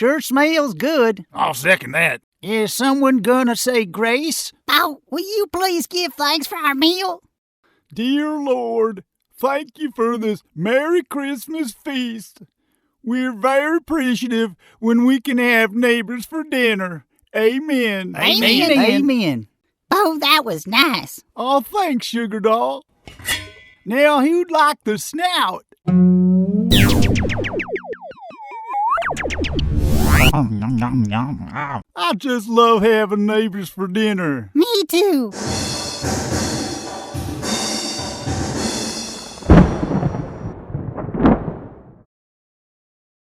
Sure smells good. I'll second that. Is someone gonna say grace? Beau, will you please give thanks for our meal? Dear Lord, thank you for this Merry Christmas feast. We're very appreciative when we can have neighbors for dinner. Amen. Amen. Amen. Beau, that was nice. Oh, thanks, Sugar Doll. Now, who'd like the snout? I just love having neighbors for dinner. Me too.